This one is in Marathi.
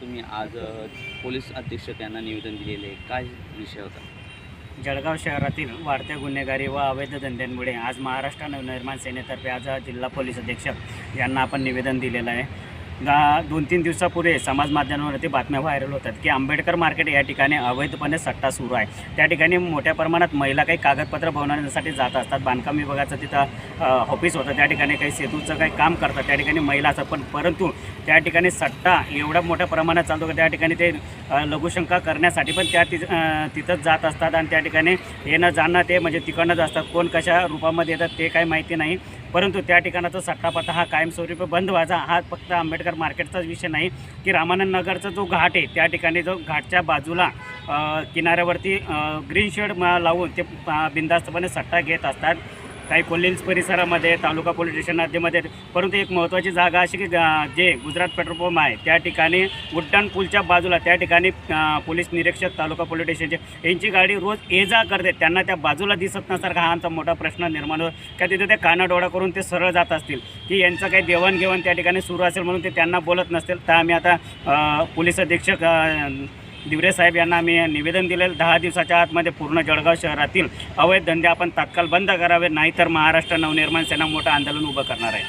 तुम्ही आज पोलीस अधीक्षक यांना निवेदन दिलेले आहे, काय विषय होता? जळगाव शहरातील वाढत्या गुन्हेगारी व अवैध धंद्यांमुळे आज महाराष्ट्र नवनिर्माण सेनेतर्फे आज जिल्हा पोलीस अधीक्षक यांना आपण निवेदन दिलेलं आहे. 2-3 दिवसापूर्वी समाज माध्यमांवरती बातम्या व्हायरल होतात की आंबेडकर मार्केट या ठिकाणी अवैधपणे सट्टा सुरू आहे. त्या ठिकाणी मोठ्या प्रमाणात महिला काही कागदपत्र बनवण्यासाठी जात असतात. बांधकाम विभागाचं तिथं ऑफिस होतं, त्या ठिकाणी काही सेतूचं काही काम करतात, त्या ठिकाणी महिला असतात. परंतु त्या ठिकाणी सट्टा एवढ्या मोठ्या प्रमाणात चालतो की त्या ठिकाणी ते लघुशंका करण्यासाठी पण तिथंच जात असतात आणि त्या ठिकाणी येणं जाणं ते म्हणजे तिकडनंच असतात. कोण कशा रूपामध्ये येतात ते काही माहिती नाही. परंतु त्या ठिकाणाचा सट्टापट्टा हा कायमस्वरूपी बंद व्हायचा. हा फक्त आंबेडकर मार्केटचाच विषय नाही की रामानंद नगरचा जो घाट आहे त्या ठिकाणी जो घाटच्या बाजूला किनाऱ्यावरती ग्रीन शेड लावून ते बिनधास्तपणे सट्टा घेत असतात. काही कोल्हेज परिसरामध्ये तालुका पोलीस स्टेशन हद्दीमध्ये. परंतु एक महत्त्वाची जागा अशी की जे गुजरात पेट्रोल पंप आहे त्या ठिकाणी उड्डाण पूलच्या बाजूला त्या ठिकाणी पोलीस निरीक्षक तालुका पोलीस स्टेशनचे यांची गाडी रोज ये जा करते. त्यांना त्या बाजूला दिसत नसताना हा आमचा मोठा प्रश्न निर्माण होतो. का तिथे ते कानाडोळा करून ते सरळ जात असतील की यांचं काही देवाणघेवाण त्या ठिकाणी सुरू असेल म्हणून ते त्यांना बोलत नसतील. तर आम्ही आता पोलीस अधीक्षक दिवरे साहेब यांना आम्ही निवेदन दिलेलं 10 दिवसाच्या आतमध्ये पूर्ण जळगाव शहरातील अवैध धंदे आपण तात्काळ बंद करावे, नाहीतर महाराष्ट्र नवनिर्माण सेना मोठं आंदोलन उभं करणार आहे.